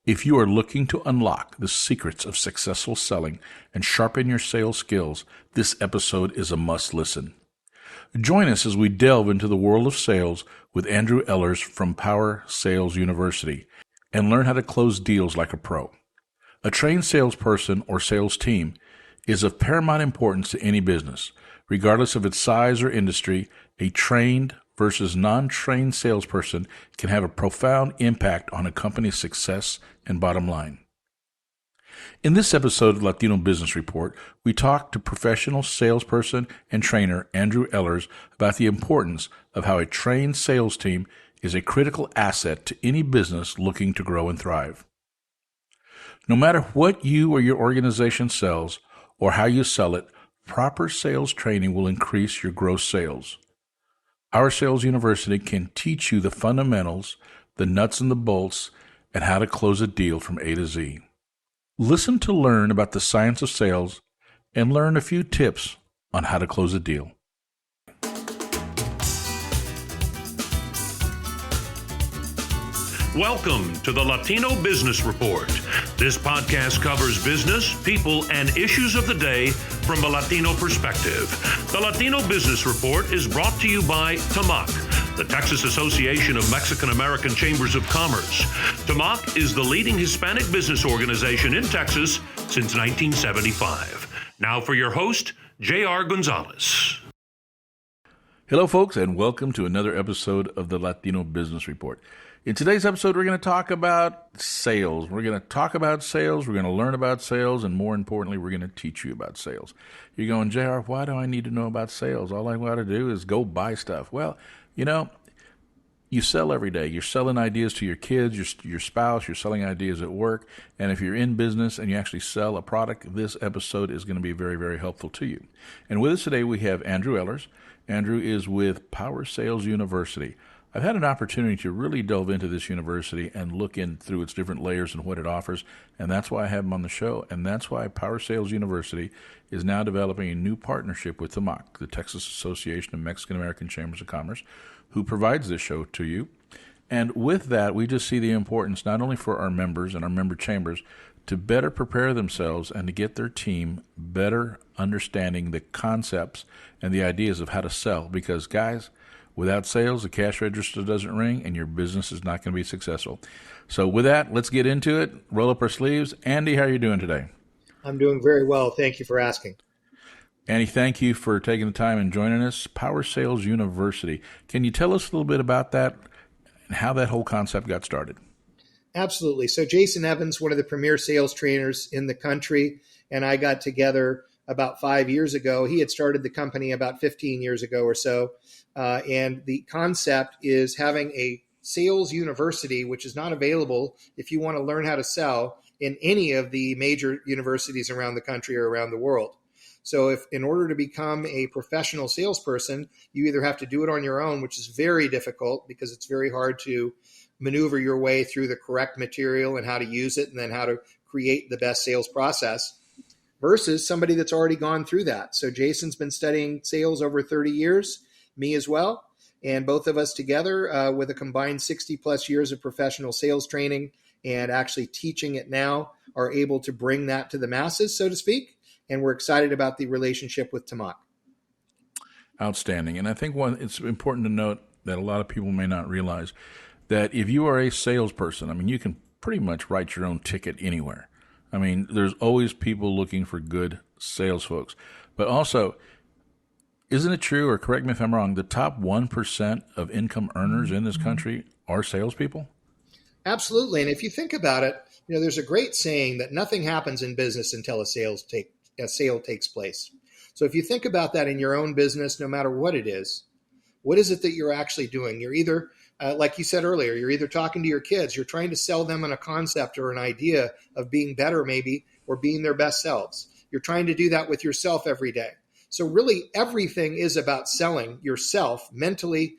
If you are looking to unlock the secrets of successful selling and sharpen your sales skills, this episode is a must listen. Join us as we delve into the world of sales with Andrew Eilers from Power Sales University and learn how to close deals like a pro. A trained salesperson or sales team is of paramount importance to any business. Regardless of its size or industry, a trained versus non-trained salesperson can have a profound impact on a company's success and bottom line. In this episode of Latino Business Report, we talk to professional salesperson and trainer Andrew Eilers about the importance of how a trained sales team is a critical asset to any business looking to grow and thrive. No matter what you or your organization sells or how you sell it, proper sales training will increase your gross sales. Our Sales University can teach you the fundamentals, the nuts and the bolts, and how to close a deal from A to Z. Listen to learn about the science of sales and learn a few tips on how to close a deal. Welcome to the Latino Business Report. This podcast covers business, people, and issues of the day from a Latino perspective. The Latino Business Report is brought to you by TAMAC, the Texas Association of Mexican American Chambers of Commerce. TAMAC is the leading Hispanic business organization in Texas since 1975. Now for your host, J.R. Gonzalez. Hello, folks, and welcome to another episode of the Latino Business Report. In today's episode, we're going to talk about sales. We're going to talk about sales. We're going to learn about sales. And more importantly, we're going to teach you about sales. You're going, JR, why do I need to know about sales? All I got to do is go buy stuff. Well, you sell every day. You're selling ideas to your kids, your spouse. You're selling ideas at work. And if you're in business and you actually sell a product, this episode is going to be very, very helpful to you. And with us today, we have Andrew Eilers. Andrew is with Power Sales University. I've had an opportunity to really delve into this university and look in through its different layers and what it offers, and that's why I have him on the show, and that's why Power Sales University is now developing a new partnership with TAMAC, the Texas Association of Mexican American Chambers of Commerce, who provides this show to you. And with that, we just see the importance not only for our members and our member chambers to better prepare themselves and to get their team better understanding the concepts and the ideas of how to sell, because guys, without sales, the cash register doesn't ring, and your business is not going to be successful. So with that, let's get into it. Roll up our sleeves. Andy, how are you doing today? I'm doing very well. Thank you for asking. Andy, thank you for taking the time and joining us. Power Sales University. Can you tell us a little bit about that and how that whole concept got started? Absolutely. So Jason Evans, one of the premier sales trainers in the country, and I got together about 5 years ago. He had started the company about 15 years ago or so. And the concept is having a sales university, which is not available if you want to learn how to sell in any of the major universities around the country or around the world. So if in order to become a professional salesperson, you either have to do it on your own, which is very difficult because it's very hard to maneuver your way through the correct material and how to use it and then how to create the best sales process, versus somebody that's already gone through that. So Jason's been studying sales over 30 years, me as well, and both of us together with a combined 60 plus years of professional sales training and actually teaching it now are able to bring that to the masses, so to speak. And we're excited about the relationship with TAMAC. Outstanding. And I think it's important to note that a lot of people may not realize that if you are a salesperson, you can pretty much write your own ticket anywhere. There's always people looking for good sales folks. But also, isn't it true, or correct me if I'm wrong, the top 1% of income earners in this country are salespeople? Absolutely. And if you think about it, there's a great saying that nothing happens in business until a sale takes place. So if you think about that in your own business, no matter what it is it that you're actually doing? You're either, like you said earlier, you're either talking to your kids, you're trying to sell them on a concept or an idea of being better maybe, or being their best selves. You're trying to do that with yourself every day. So really everything is about selling yourself mentally,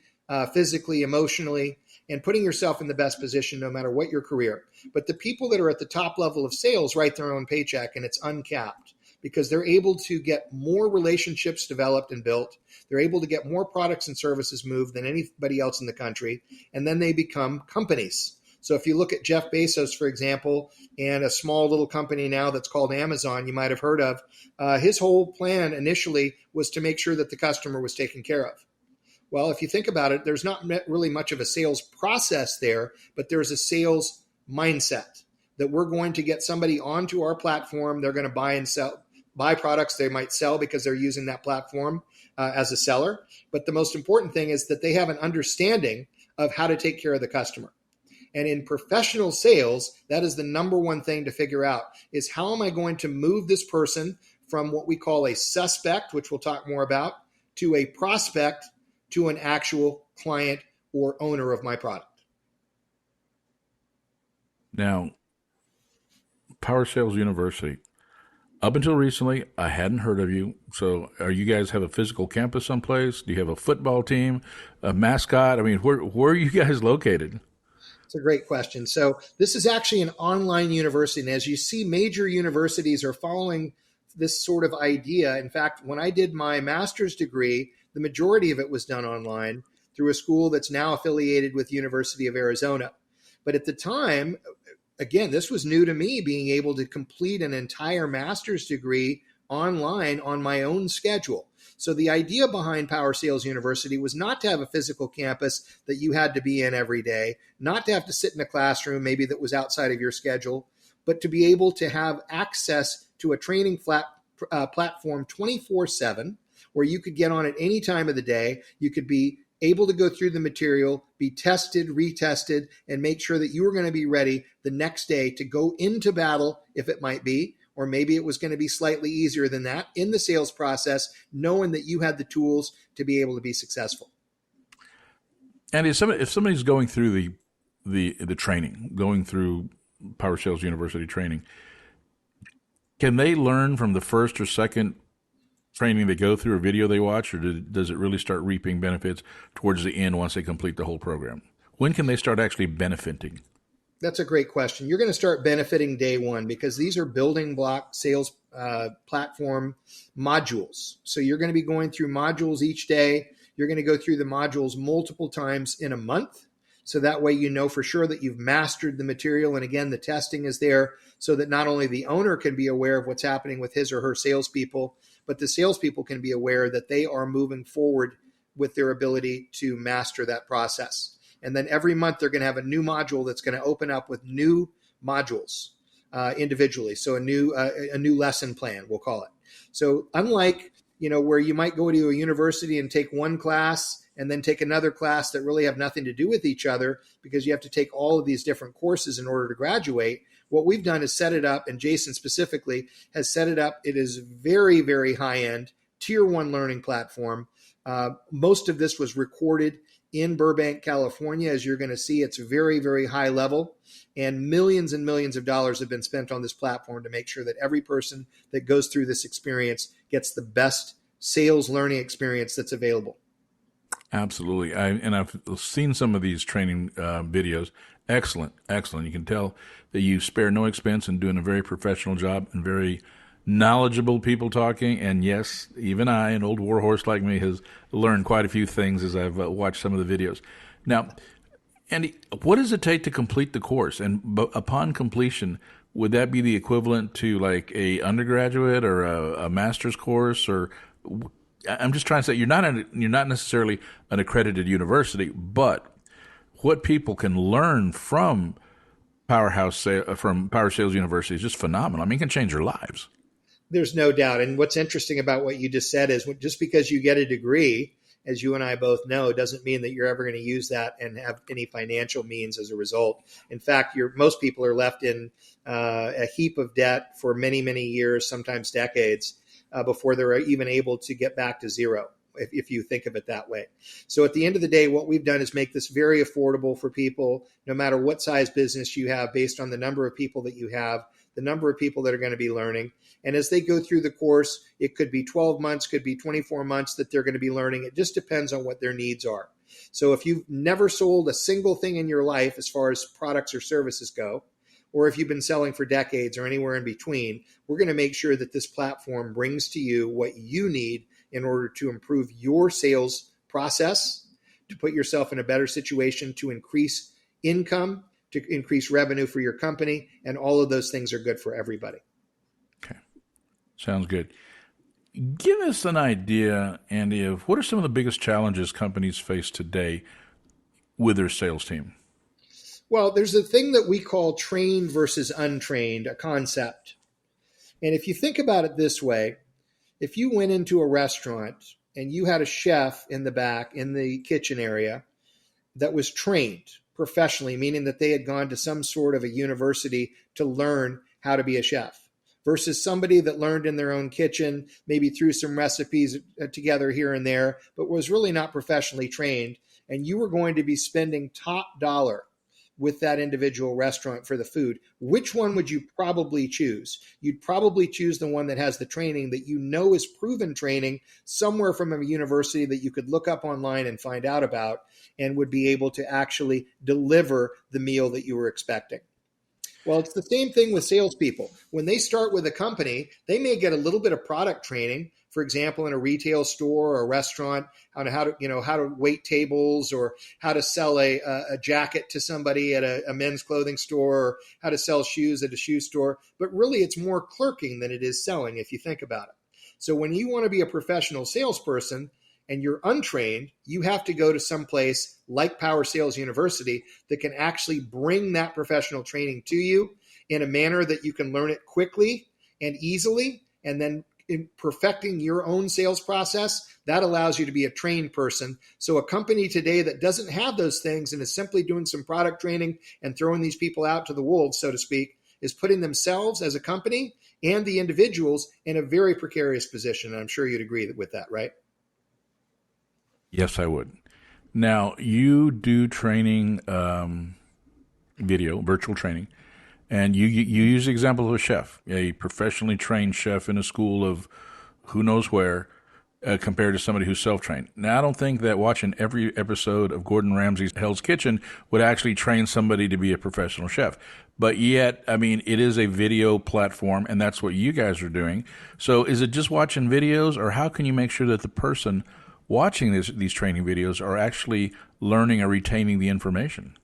physically, emotionally, and putting yourself in the best position no matter what your career. But the people that are at the top level of sales write their own paycheck, and it's uncapped because they're able to get more relationships developed and built. They're able to get more products and services moved than anybody else in the country, and then they become companies. So if you look at Jeff Bezos, for example, and a small little company now that's called Amazon, you might have heard of, his whole plan initially was to make sure that the customer was taken care of. Well, if you think about it, there's not really much of a sales process there, but there's a sales mindset that we're going to get somebody onto our platform. They're going to buy products they might sell because they're using that platform as a seller. But the most important thing is that they have an understanding of how to take care of the customer. And in professional sales, that is the number one thing to figure out is how am I going to move this person from what we call a suspect, which we'll talk more about, to a prospect, to an actual client or owner of my product. Now, Power Sales University. Up until recently, I hadn't heard of you. So are you guys have a physical campus someplace? Do you have a football team, a mascot? I mean, where are you guys located? It's a great question. So this is actually an online university. And as you see, major universities are following this sort of idea. In fact, when I did my master's degree, the majority of it was done online through a school that's now affiliated with University of Arizona. But at the time, again, this was new to me, being able to complete an entire master's degree online on my own schedule. So the idea behind Power Sales University was not to have a physical campus that you had to be in every day, not to have to sit in a classroom maybe that was outside of your schedule, but to be able to have access to a training platform 24/7, where you could get on at any time of the day. You could be able to go through the material, be tested, retested, and make sure that you were going to be ready the next day to go into battle, if it might be, or maybe it was going to be slightly easier than that in the sales process, knowing that you had the tools to be able to be successful. And if somebody's going through the training, going through Power Sales University training, can they learn from the first or second training they go through or video they watch, or does it really start reaping benefits towards the end once they complete the whole program? When can they start actually benefiting? That's a great question. You're going to start benefiting day one because these are building block sales platform modules. So you're going to be going through modules each day. You're going to go through the modules multiple times in a month. So that way you know for sure that you've mastered the material. And again, the testing is there so that not only the owner can be aware of what's happening with his or her salespeople, but the salespeople can be aware that they are moving forward with their ability to master that process. And then every month they're going to have a new module that's going to open up with new modules individually. So a new lesson plan, we'll call it. So unlike, where you might go to a university and take one class and then take another class that really have nothing to do with each other because you have to take all of these different courses in order to graduate, what we've done is set it up, and Jason specifically has set it up. It is very, very high-end, tier one learning platform. Most of this was recorded in Burbank, California. As you're going to see, it's very, very high level, and millions of dollars have been spent on this platform to make sure that every person that goes through this experience gets the best sales learning experience that's available. Absolutely. I've seen some of these training videos. Excellent. You can tell that you spare no expense in doing a very professional job and very knowledgeable people talking. And yes, even I, an old warhorse like me, has learned quite a few things as I've watched some of the videos. Now, Andy, what does it take to complete the course? And upon completion, would that be the equivalent to like a undergraduate or a master's course? Or I'm just trying to say you're not necessarily an accredited university, but what people can learn from Power Sales University is just phenomenal. I mean, it can change their lives. There's no doubt. And what's interesting about what you just said is just because you get a degree, as you and I both know, doesn't mean that you're ever going to use that and have any financial means as a result. In fact, most people are left in a heap of debt for many, many years, sometimes decades, before they're even able to get back to zero, if you think of it that way. So at the end of the day, what we've done is make this very affordable for people, no matter what size business you have, based on the number of people that you have, the number of people that are going to be learning. And as they go through the course, it could be 12 months, could be 24 months that they're going to be learning. It just depends on what their needs are. So if you've never sold a single thing in your life as far as products or services go, or if you've been selling for decades or anywhere in between, we're going to make sure that this platform brings to you what you need in order to improve your sales process, to put yourself in a better situation, to increase income, to increase revenue for your company. And all of those things are good for everybody. Okay. Sounds good. Give us an idea, Andy, of what are some of the biggest challenges companies face today with their sales team? Well, there's a thing that we call trained versus untrained, a concept. And if you think about it this way, if you went into a restaurant and you had a chef in the back in the kitchen area that was trained professionally, meaning that they had gone to some sort of a university to learn how to be a chef, versus somebody that learned in their own kitchen, maybe threw some recipes together here and there, but was really not professionally trained, and you were going to be spending top dollar with that individual restaurant for the food, which one would you probably choose? You'd probably choose the one that has the training that you know is proven training somewhere from a university that you could look up online and find out about and would be able to actually deliver the meal that you were expecting. Well, it's the same thing with salespeople. When they start with a company, they may get a little bit of product training, for example, in a retail store or a restaurant, how to wait tables, or how to sell a jacket to somebody at a men's clothing store, or how to sell shoes at a shoe store. But really, it's more clerking than it is selling, if you think about it. So when you want to be a professional salesperson and you're untrained, you have to go to some place like Power Sales University that can actually bring that professional training to you in a manner that you can learn it quickly and easily. And then in perfecting your own sales process, that allows you to be a trained person. So a company today that doesn't have those things and is simply doing some product training and throwing these people out to the wolves, so to speak, is putting themselves as a company and the individuals in a very precarious position. And I'm sure you'd agree with that, right? Yes, I would. Now, you do training, virtual training, and you use the example of a chef, a professionally trained chef in a school of who knows where, compared to somebody who's self-trained. Now, I don't think that watching every episode of Gordon Ramsay's Hell's Kitchen would actually train somebody to be a professional chef. But yet, I mean, it is a video platform, and that's what you guys are doing. So is it just watching videos, or how can you make sure that the person watching these training videos are actually learning or retaining the information?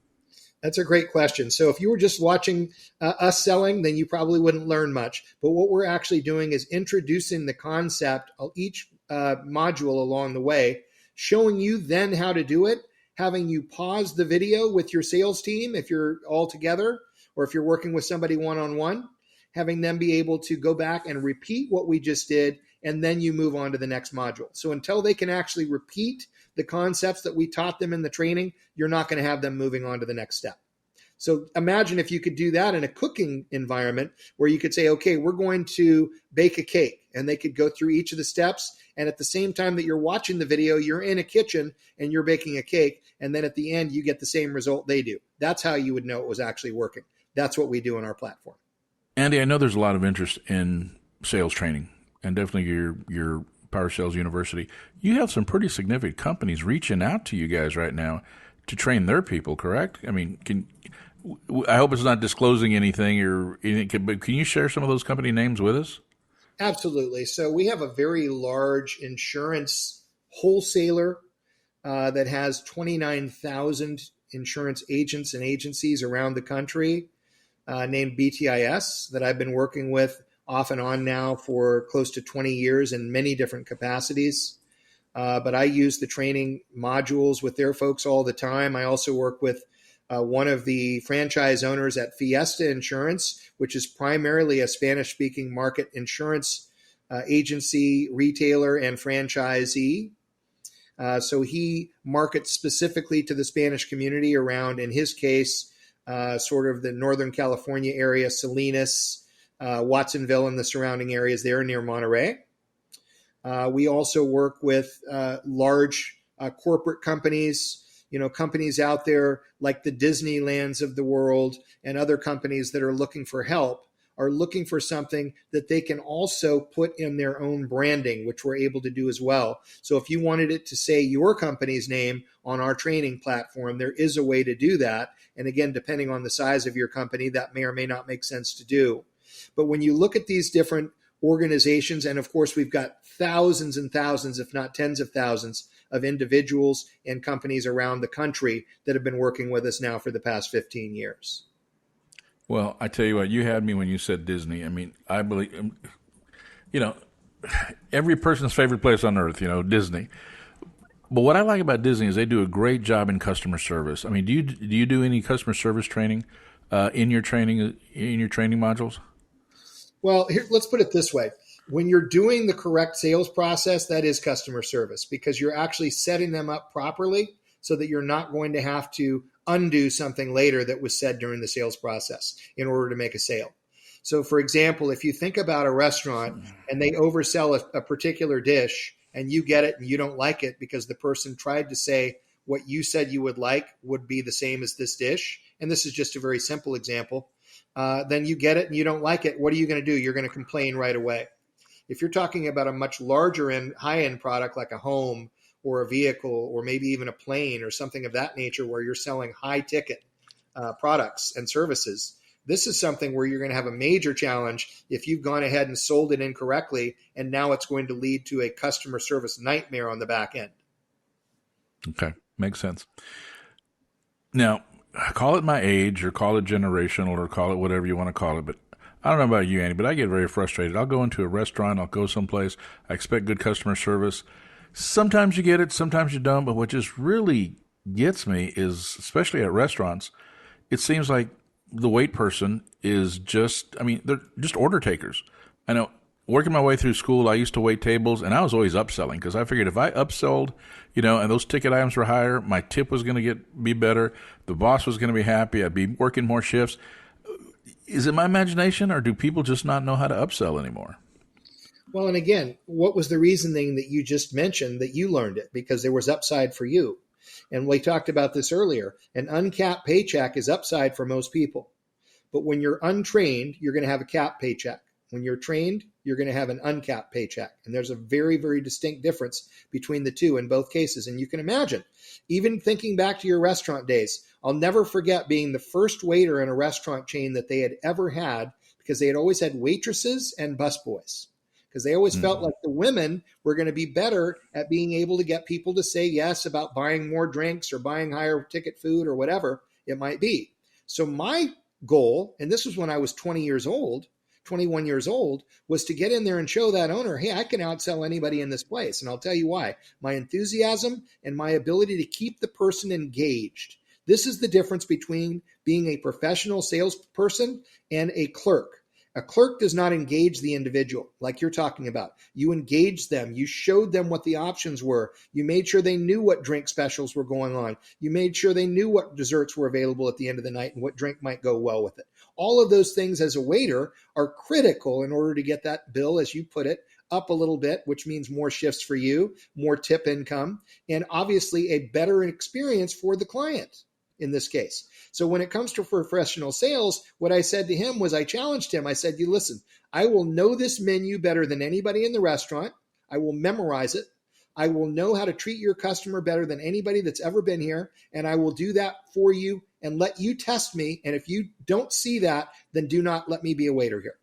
That's a great question. So if you were just watching us selling, then you probably wouldn't learn much. But what we're actually doing is introducing the concept of each module along the way, showing you then how to do it, having you pause the video with your sales team if you're all together, or if you're working with somebody one-on-one, having them be able to go back and repeat what we just did, and then you move on to the next module. So until they can actually repeat the concepts that we taught them in the training, you're not going to have them moving on to the next step. So imagine if you could do that in a cooking environment where you could say, okay, we're going to bake a cake, and they could go through each of the steps. And at the same time that you're watching the video, you're in a kitchen and you're baking a cake. And then at the end, you get the same result they do. That's how you would know it was actually working. That's what we do in our platform. Andy, I know there's a lot of interest in sales training, and definitely your Power Sales University. You have some pretty significant companies reaching out to you guys right now to train their people, correct? I mean, I hope it's not disclosing anything, but can you share some of those company names with us? Absolutely. So we have a very large insurance wholesaler that has 29,000 insurance agents and agencies around the country, named BTIS, that I've been working with off and on now for close to 20 years in many different capacities. But I use the training modules with their folks all the time. I also work with one of the franchise owners at Fiesta Insurance, which is primarily a Spanish-speaking market insurance agency, retailer, and franchisee. So he markets specifically to the Spanish community around, in his case, sort of the Northern California area, Salinas, Watsonville, and the surrounding areas there near Monterey. We also work with large corporate companies, companies out there like the Disneylands of the world and other companies that are looking for help, are looking for something that they can also put in their own branding, which we're able to do as well. So if you wanted it to say your company's name on our training platform, there is a way to do that. And again, depending on the size of your company, that may or may not make sense to do. But when you look at these different organizations, and of course, we've got thousands and thousands, if not tens of thousands, of individuals and companies around the country that have been working with us now for the past 15 years. Well, I tell you what, you had me when you said Disney. I mean, I believe, you know, every person's favorite place on earth, Disney. But what I like about Disney is they do a great job in customer service. I mean, do you do any customer service training in your training modules? Well, here, let's put it this way. When you're doing the correct sales process, that is customer service, because you're actually setting them up properly so that you're not going to have to undo something later that was said during the sales process in order to make a sale. So, for example, if you think about a restaurant and they oversell a particular dish and you get it and you don't like it because the person tried to say what you said you would like would be the same as this dish, and this is just a very simple example, then you get it and you don't like it, what are you going to do? You're going to complain right away. If you're talking about a much larger and high-end product like a home or a vehicle or maybe even a plane or something of that nature where you're selling high-ticket products and services, this is something where you're going to have a major challenge if you've gone ahead and sold it incorrectly, and now it's going to lead to a customer service nightmare on the back end. Okay, makes sense. Now, call it my age or call it generational or call it whatever you want to call it, but I don't know about you, Andy, but I get very frustrated. I'll go into a restaurant, I'll go someplace, I expect good customer service. Sometimes you get it, sometimes you don't, but what just really gets me is, especially at restaurants, it seems like the wait person is they're just order takers. I know, working my way through school, I used to wait tables, and I was always upselling because I figured if I upsold, and those ticket items were higher, my tip was going to be better, the boss was going to be happy, I'd be working more shifts. Is it my imagination, or do people just not know how to upsell anymore? Well, and again, what was the reasoning that you just mentioned that you learned it? Because there was upside for you. And we talked about this earlier. An uncapped paycheck is upside for most people. But when you're untrained, you're going to have a capped paycheck. When you're trained, you're going to have an uncapped paycheck. And there's a very, very distinct difference between the two in both cases. And you can imagine, even thinking back to your restaurant days, I'll never forget being the first waiter in a restaurant chain that they had ever had, because they had always had waitresses and busboys. Because they always felt like the women were going to be better at being able to get people to say yes about buying more drinks or buying higher ticket food or whatever it might be. So my goal, and this was when I was 21 years old, was to get in there and show that owner, hey, I can outsell anybody in this place. And I'll tell you why. My enthusiasm and my ability to keep the person engaged. This is the difference between being a professional salesperson and a clerk. A clerk does not engage the individual like you're talking about. You engaged them. You showed them what the options were. You made sure they knew what drink specials were going on. You made sure they knew what desserts were available at the end of the night and what drink might go well with it. All of those things as a waiter are critical in order to get that bill, as you put it, up a little bit, which means more shifts for you, more tip income, and obviously a better experience for the client in this case. So when it comes to professional sales, what I said to him was, I challenged him. I said, you listen, I will know this menu better than anybody in the restaurant. I will memorize it. I will know how to treat your customer better than anybody that's ever been here. And I will do that for you and let you test me. And if you don't see that, then do not let me be a waiter here.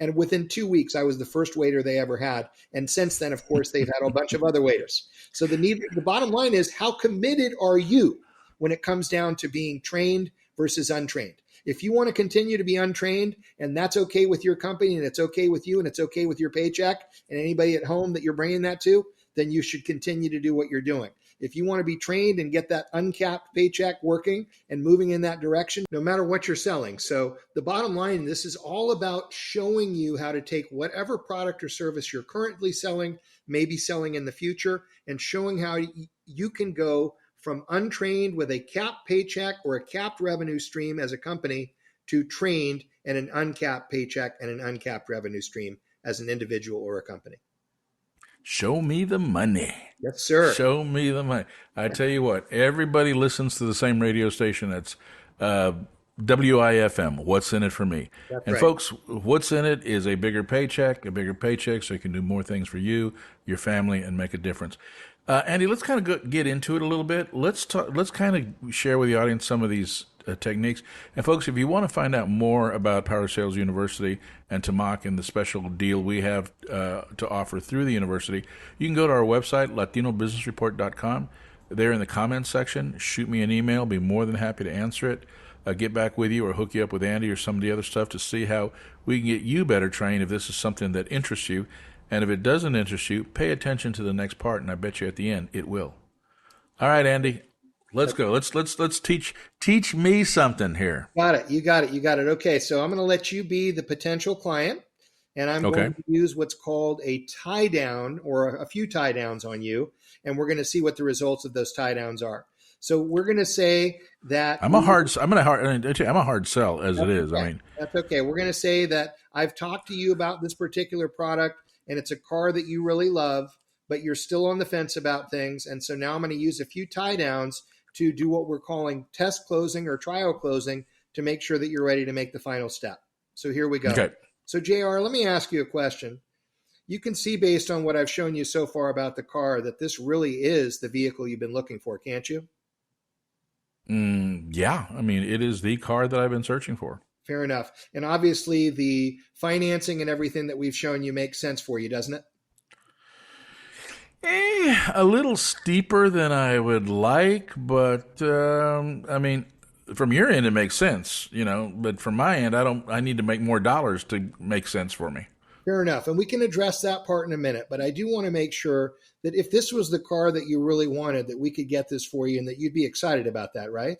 And within 2 weeks, I was the first waiter they ever had. And since then, of course, they've had a bunch of other waiters. So the bottom line is, how committed are you when it comes down to being trained versus untrained? If you want to continue to be untrained, and that's okay with your company, and it's okay with you, and it's okay with your paycheck, and anybody at home that you're bringing that to, then you should continue to do what you're doing. If you want to be trained and get that uncapped paycheck working and moving in that direction, no matter what you're selling. So the bottom line, this is all about showing you how to take whatever product or service you're currently selling, maybe selling in the future, and showing how you can go from untrained with a capped paycheck or a capped revenue stream as a company to trained and an uncapped paycheck and an uncapped revenue stream as an individual or a company. Show me the money. Yes, sir. Show me the money. I tell you what, everybody listens to the same radio station. That's WIFM, What's in It for Me. That's and right. Folks, what's in it is a bigger paycheck so you can do more things for you, your family, and make a difference. Andy, let's kind of get into it a little bit. Let's kind of share with the audience some of these techniques. And folks, if you want to find out more about Power Sales University and Tamak and the special deal we have to offer through the university, you can go to our website, latinobusinessreport.com. There in the comments section, shoot me an email. Be more than happy to answer it. Get back with you or hook you up with Andy or some of the other stuff to see how we can get you better trained if this is something that interests you. And if it doesn't interest you, pay attention to the next part, and I bet you at the end it will. All right, Andy, let's go. Let's teach me something here. Got it. You got it. Okay, so I'm going to let you be the potential client, and I'm going to use what's called a tie down or a few tie downs on you, and we're going to see what the results of those tie downs are. So we're going to say that I'm a hard sell as it is. Okay. I mean, that's okay. We're going to say that I've talked to you about this particular product, and it's a car that you really love, but you're still on the fence about things. And so now I'm going to use a few tie downs to do what we're calling test closing or trial closing to make sure that you're ready to make the final step. So here we go. Okay. So JR, let me ask you a question. You can see based on what I've shown you so far about the car that this really is the vehicle you've been looking for, can't you? Yeah. I mean, it is the car that I've been searching for. Fair enough. And obviously the financing and everything that we've shown you makes sense for you, doesn't it? A little steeper than I would like, but I mean, from your end it makes sense, but from my end I need to make more dollars to make sense for me. Fair enough. And we can address that part in a minute, but I do want to make sure that if this was the car that you really wanted, that we could get this for you and that you'd be excited about that, right?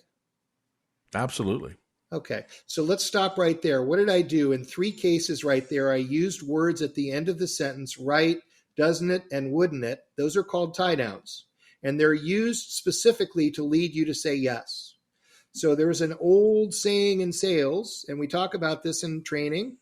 Absolutely. Okay. So let's stop right there. What did I do? In 3 cases right there, I used words at the end of the sentence, right, doesn't it, and wouldn't it. Those are called tie downs. And they're used specifically to lead you to say yes. So there's an old saying in sales, and we talk about this in training,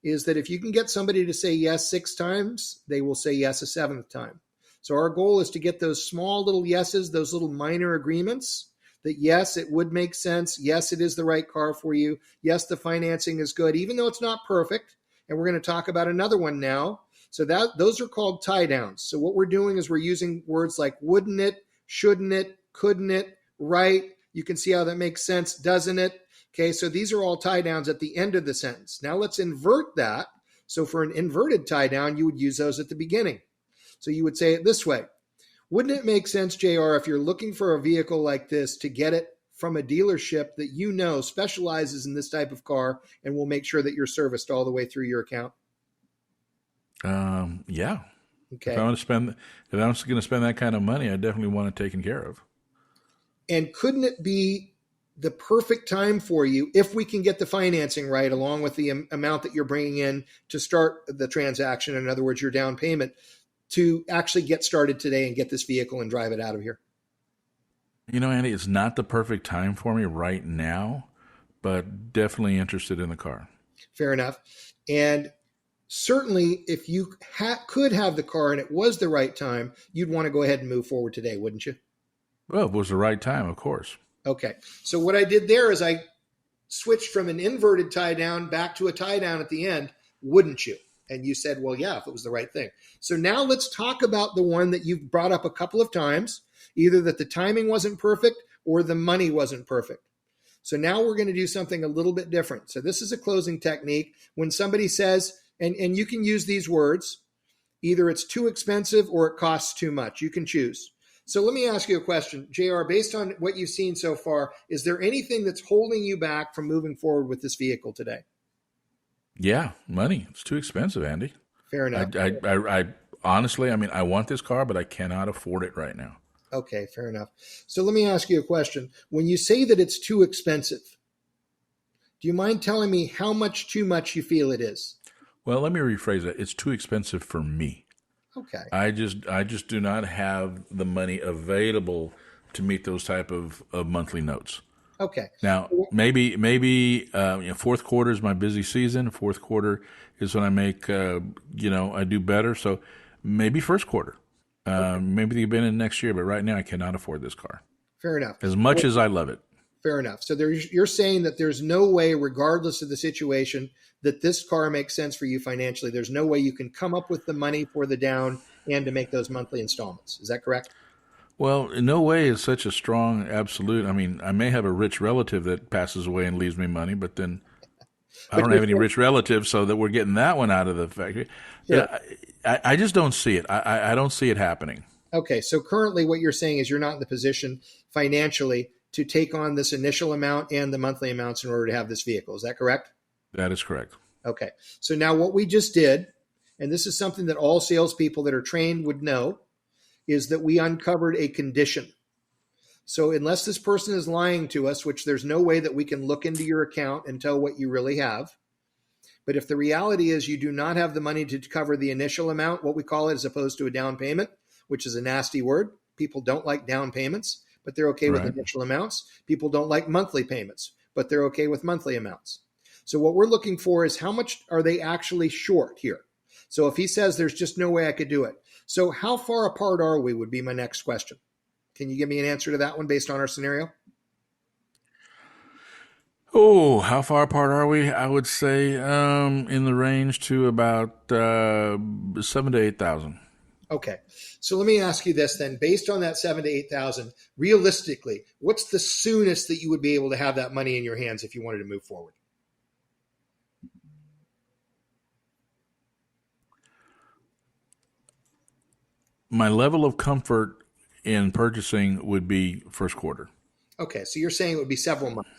is that if you can get somebody to say yes 6 times, they will say yes a 7th time. So our goal is to get those small little yeses, those little minor agreements that yes, it would make sense. Yes, it is the right car for you. Yes, the financing is good, even though it's not perfect. And we're going to talk about another one now. So those are called tie downs. So what we're doing is we're using words like wouldn't it, shouldn't it, couldn't it, right? You can see how that makes sense, doesn't it? Okay, so these are all tie downs at the end of the sentence. Now let's invert that. So for an inverted tie down, you would use those at the beginning. So you would say it this way. Wouldn't it make sense, JR, if you're looking for a vehicle like this to get it from a dealership that you know specializes in this type of car and will make sure that you're serviced all the way through your account? Yeah. Okay. If I was going to spend that kind of money, I definitely want it taken care of. And couldn't it be the perfect time for you if we can get the financing right, along with the amount that you're bringing in to start the transaction, in other words, your down payment, to actually get started today and get this vehicle and drive it out of here? Andy, it's not the perfect time for me right now, but definitely interested in the car. Fair enough. And certainly if you could have the car and it was the right time, you'd want to go ahead and move forward today, wouldn't you? Well, it was the right time, of course. Okay. So what I did there is I switched from an inverted tie down back to a tie down at the end, wouldn't you? And you said, well, yeah, if it was the right thing. So now let's talk about the one that you've brought up a couple of times, either that the timing wasn't perfect or the money wasn't perfect. So now we're going to do something a little bit different. So this is a closing technique. When somebody says, and you can use these words, either it's too expensive or it costs too much. You can choose. So let me ask you a question, JR, based on what you've seen so far, is there anything that's holding you back from moving forward with this vehicle today? Yeah, money. It's too expensive, Andy. Fair enough. I honestly, I want this car, but I cannot afford it right now. Okay, fair enough. So let me ask you a question. When you say that it's too expensive, do you mind telling me how much too much you feel it is? Well, let me rephrase that. It's too expensive for me. Okay. I just do not have the money available to meet those type of monthly notes. Okay. Now, maybe fourth quarter is my busy season. Fourth quarter is when I make, I do better. So maybe first quarter. Maybe they've been in next year, but right now I cannot afford this car. Fair enough. As much as I love it. Fair enough. So you're saying that there's no way, regardless of the situation, that this car makes sense for you financially. There's no way you can come up with the money for the down and to make those monthly installments. Is that correct? Well, in no way is such a strong absolute. I mean, I may have a rich relative that passes away and leaves me money, but then I But don't you're have any saying, rich relatives, so that we're getting that one out of the factory. sure. But I just don't see it. I don't see it happening. Okay, so currently what you're saying is you're not in the position financially to take on this initial amount and the monthly amounts in order to have this vehicle. Is that correct? That is correct. Okay. So now what we just did, and this is something that all salespeople that are trained would know, is that we uncovered a condition. So unless this person is lying to us, which there's no way that we can look into your account and tell what you really have. But if the reality is you do not have the money to cover the initial amount, what we call it, as opposed to a down payment, which is a nasty word. People don't like down payments, but they're okay with Right. initial amounts. People don't like monthly payments, but they're okay with monthly amounts. So what we're looking for is how much are they actually short here? So if he says there's just no way I could do it. So how far apart are we would be my next question. Can you give me an answer to that one based on our scenario? Oh, how far apart are we? I would say in the range to about 7 to 8,000. Okay. So let me ask you this then, based on that 7 to 8,000, realistically, what's the soonest that you would be able to have that money in your hands if you wanted to move forward? My level of comfort in purchasing would be first quarter. Okay. So you're saying it would be several months.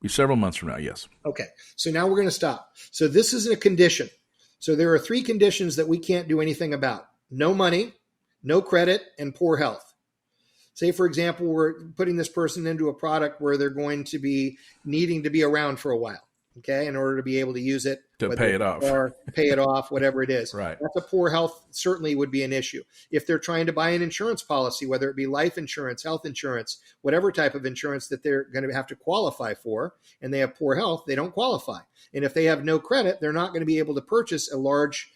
Be several months from now, yes. Okay. So now we're going to stop. So this is a condition. So there are 3 conditions that we can't do anything about. No money, no credit, and poor health. Say, for example, we're putting this person into a product where they're going to be needing to be around for a while, okay, in order to be able to use it. To pay it off. Or pay it off, whatever it is. Right. That's a poor health, certainly would be an issue. If they're trying to buy an insurance policy, whether it be life insurance, health insurance, whatever type of insurance that they're going to have to qualify for, and they have poor health, they don't qualify. And if they have no credit, they're not going to be able to purchase a large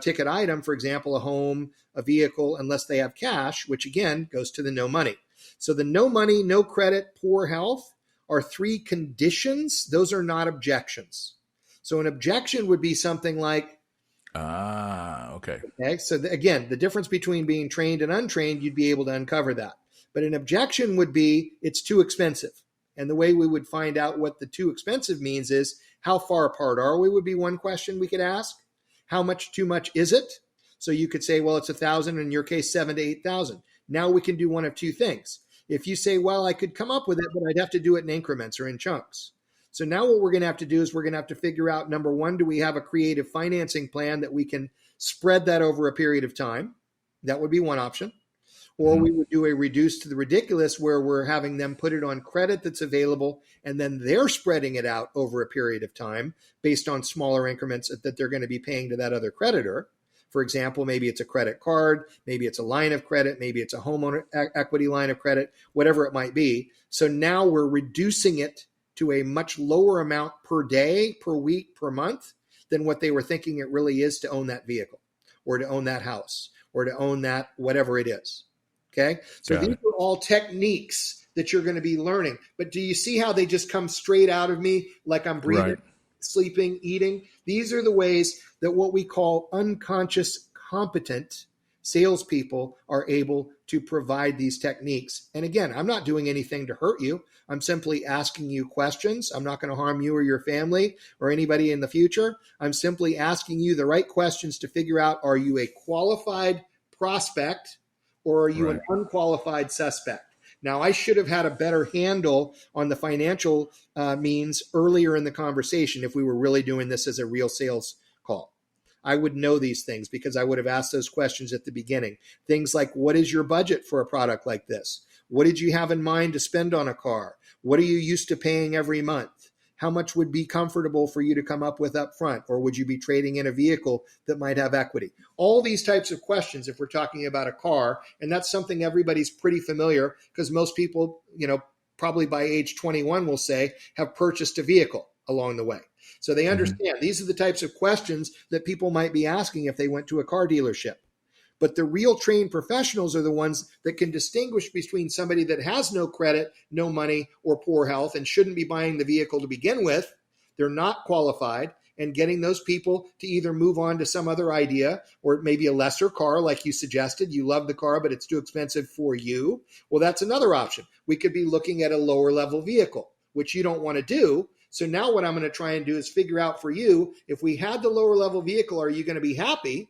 ticket item, for example, a home, a vehicle, unless they have cash, which again goes to the no money. So the no money, no credit, poor health are 3 conditions. Those are not objections. So an objection would be something like, okay. okay, so again, the difference between being trained and untrained, you'd be able to uncover that. But an objection would be, it's too expensive. And the way we would find out what the too expensive means is, how far apart are we would be one question we could ask. How much too much is it? So you could say, well, it's 1,000, in your case, 7 to 8,000. Now we can do one of 2 things. If you say, well, I could come up with it, but I'd have to do it in increments or in chunks. So now what we're going to have to do is we're going to have to figure out, number one, do we have a creative financing plan that we can spread that over a period of time? That would be one option. Or we would do a reduced to the ridiculous where we're having them put it on credit that's available, and then they're spreading it out over a period of time based on smaller increments that they're going to be paying to that other creditor. For example, maybe it's a credit card, maybe it's a line of credit, maybe it's a homeowner equity line of credit, whatever it might be. So now we're reducing it to a much lower amount per day, per week, per month than what they were thinking it really is to own that vehicle or to own that house or to own that whatever it is. Okay. So these are all techniques that you're going to be learning. But do you see how they just come straight out of me like I'm breathing, Right. sleeping, eating? These are the ways that what we call unconscious competent salespeople are able to provide these techniques. And again, I'm not doing anything to hurt you. I'm simply asking you questions. I'm not going to harm you or your family or anybody in the future. I'm simply asking you the right questions to figure out, are you a qualified prospect or are you an unqualified suspect? Now, I should have had a better handle on the financial means earlier in the conversation if we were really doing this as a real sales call. I would know these things because I would have asked those questions at the beginning. Things like, what is your budget for a product like this? What did you have in mind to spend on a car? What are you used to paying every month? How much would be comfortable for you to come up with up front? Or would you be trading in a vehicle that might have equity? All these types of questions if we're talking about a car, and that's something everybody's pretty familiar because most people, probably by age 21 will say, have purchased a vehicle along the way. So they understand these are the types of questions that people might be asking if they went to a car dealership. But the real trained professionals are the ones that can distinguish between somebody that has no credit, no money, or poor health and shouldn't be buying the vehicle to begin with. They're not qualified. and getting those people to either move on to some other idea, or maybe a lesser car like you suggested. You love the car, but it's too expensive for you. Well, that's another option. We could be looking at a lower level vehicle, which you don't want to do. So now what I'm going to try and do is figure out for you, if we had the lower level vehicle, are you going to be happy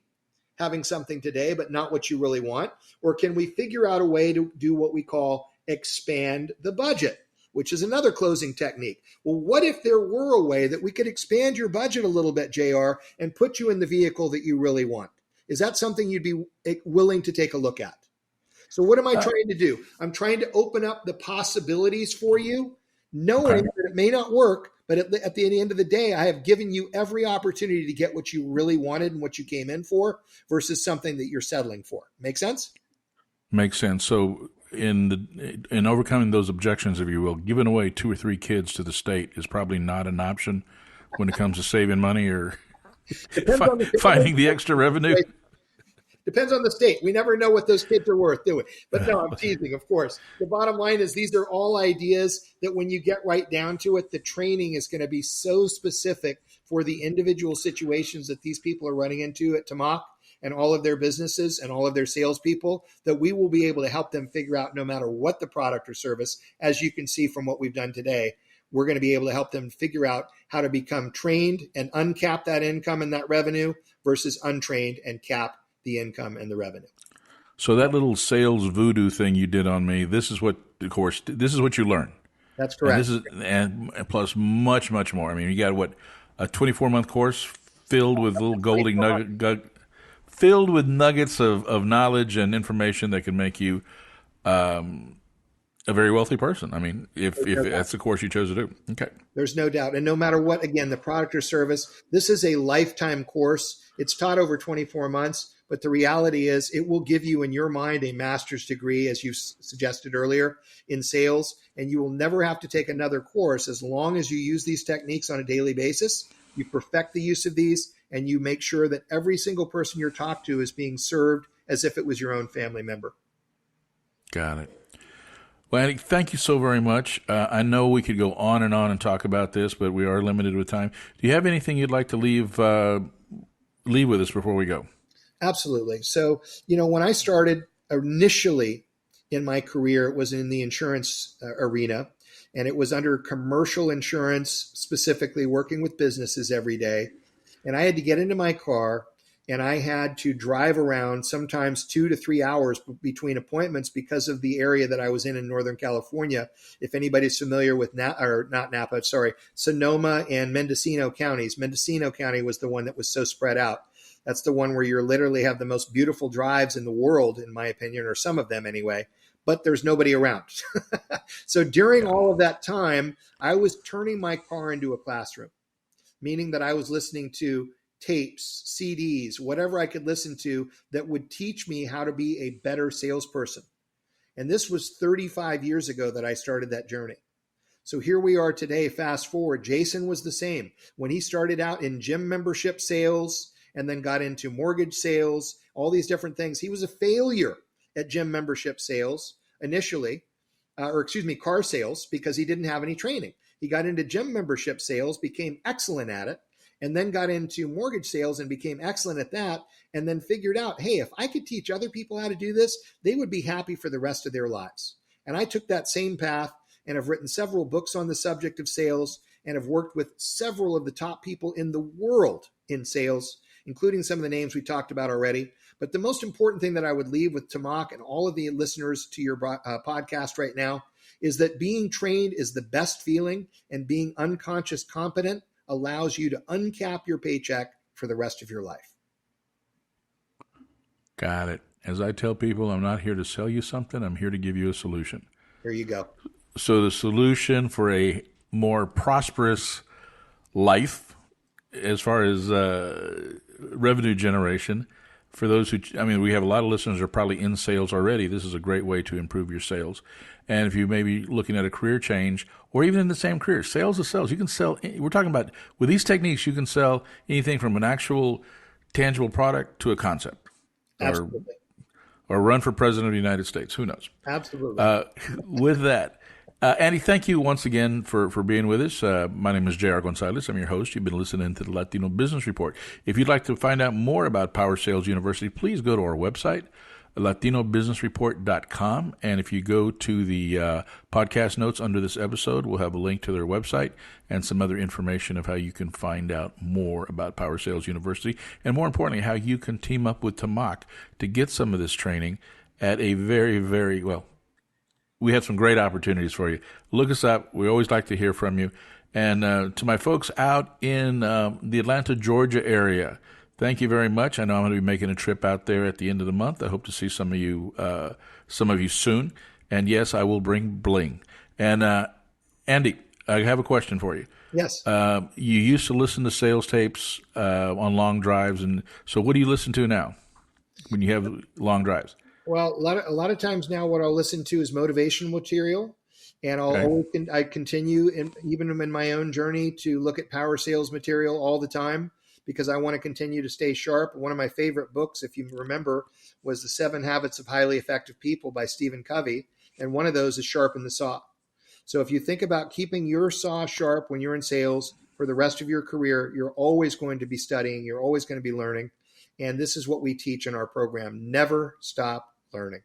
having something today, but not what you really want? Or can we figure out a way to do what we call expand the budget, which is another closing technique? Well, what if there were a way that we could expand your budget a little bit, JR, and put you in the vehicle that you really want? Is that something you'd be willing to take a look at? So what am I trying to do? I'm trying to open up the possibilities for you, knowing that it may not work, but at the end of the day, I have given you every opportunity to get what you really wanted and what you came in for versus something that you're settling for. Make sense? Makes sense. So in overcoming those objections, if you will, giving away 2 or 3 kids to the state is probably not an option when it comes to saving money or finding the extra revenue. Depends on the state. We never know what those kids are worth, do we? But no, I'm teasing, of course. The bottom line is these are all ideas that when you get right down to it, the training is going to be so specific for the individual situations that these people are running into at Tamak and all of their businesses and all of their salespeople, that we will be able to help them figure out, no matter what the product or service, as you can see from what we've done today, we're going to be able to help them figure out how to become trained and uncap that income and that revenue versus untrained and cap the income and the revenue. So that little sales voodoo thing you did on me, this is what you learn. That's correct. And plus much, much more. I mean, you got a 24-month course filled with little filled with nuggets of knowledge and information that can make you a very wealthy person. I mean, if that's the course you chose to do. Okay. There's no doubt. And no matter what, again, the product or service, this is a lifetime course. It's taught over 24 months. But the reality is it will give you in your mind a master's degree, as you suggested earlier, in sales. And you will never have to take another course as long as you use these techniques on a daily basis. You perfect the use of these and you make sure that every single person you're talked to is being served as if it was your own family member. Got it. Well, Andy, thank you so very much. I know we could go on and talk about this, but we are limited with time. Do you have anything you'd like to leave with us before we go? Absolutely. So, when I started initially in my career, it was in the insurance arena, and it was under commercial insurance, specifically working with businesses every day. And I had to get into my car and I had to drive around sometimes 2 to 3 hours between appointments because of the area that I was in Northern California. If anybody's familiar with Sonoma and Mendocino counties. Mendocino County was the one that was so spread out. That's the one where you literally have the most beautiful drives in the world, in my opinion, or some of them anyway, but there's nobody around. So during all of that time, I was turning my car into a classroom, meaning that I was listening to tapes, CDs, whatever I could listen to that would teach me how to be a better salesperson. And this was 35 years ago that I started that journey. So here we are today, fast forward. Jason was the same. When he started out in gym membership sales and then got into mortgage sales, all these different things, he was a failure at gym membership sales initially, car sales, because he didn't have any training. He got into gym membership sales, became excellent at it, and then got into mortgage sales and became excellent at that, and then figured out, hey, if I could teach other people how to do this, they would be happy for the rest of their lives. And I took that same path and have written several books on the subject of sales and have worked with several of the top people in the world in sales, including some of the names we talked about already. But the most important thing that I would leave with Tamak and all of the listeners to your podcast right now is that being trained is the best feeling, and being unconscious competent allows you to uncap your paycheck for the rest of your life. Got it. As I tell people, I'm not here to sell you something. I'm here to give you a solution. There you go. So the solution for a more prosperous life as far as revenue generation, for those who, we have a lot of listeners who are probably in sales already. This is a great way to improve your sales. And if you may be looking at a career change or even in the same career, sales is sales. You can sell, we're talking about, with these techniques, you can sell anything from an actual tangible product to a concept. Absolutely. Or run for president of the United States. Who knows? Absolutely. With that, Andy, thank you once again for being with us. My name is J.R. Gonzalez. I'm your host. You've been listening to the Latino Business Report. If you'd like to find out more about Power Sales University, please go to our website, latinobusinessreport.com. And if you go to the podcast notes under this episode, we'll have a link to their website and some other information of how you can find out more about Power Sales University. And more importantly, how you can team up with Tamak to get some of this training at a very, very, we have some great opportunities for you. Look us up. We always like to hear from you. And to my folks out in the Atlanta, Georgia area, thank you very much. I know I'm going to be making a trip out there at the end of the month. I hope to see some of you soon. And yes, I will bring bling. And Andy, I have a question for you. Yes. You used to listen to sales tapes on long drives, and so what do you listen to now when you have long drives? Well, a lot of times now, what I'll listen to is motivational material, and I continue, even in my own journey, to look at power sales material all the time because I want to continue to stay sharp. One of my favorite books, if you remember, was The 7 Habits of Highly Effective People by Stephen Covey, and one of those is Sharpen the Saw. So if you think about keeping your saw sharp when you're in sales for the rest of your career, you're always going to be studying, you're always going to be learning, and this is what we teach in our program: never stop learning.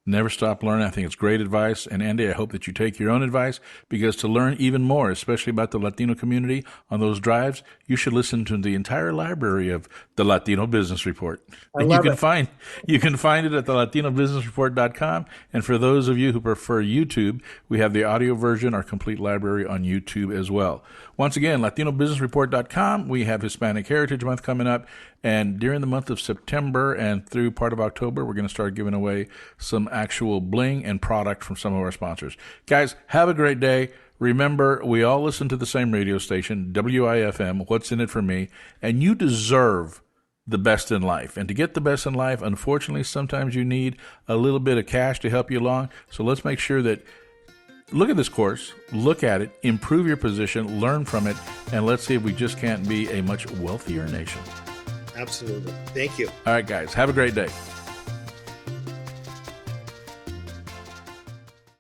Never stop learning. I think it's great advice. And Andy, I hope that you take your own advice, because to learn even more, especially about the Latino community on those drives, you should listen to the entire library of the Latino Business Report. And you can find it at the latinobusinessreport.com. And for those of you who prefer YouTube, we have the audio version, our complete library on YouTube as well. Once again, latinobusinessreport.com. We have Hispanic Heritage Month coming up. And during the month of September and through part of October, we're going to start giving away some actual bling and product from some of our sponsors. Guys, have a great day. Remember, we all listen to the same radio station, WIFM, What's in It for Me, and you deserve the best in life. And to get the best in life, unfortunately, sometimes you need a little bit of cash to help you along. So let's make sure that look at this course, look at it, improve your position, learn from it, and let's see if we just can't be a much wealthier nation. Absolutely. Thank you. All right, guys. Have a great day.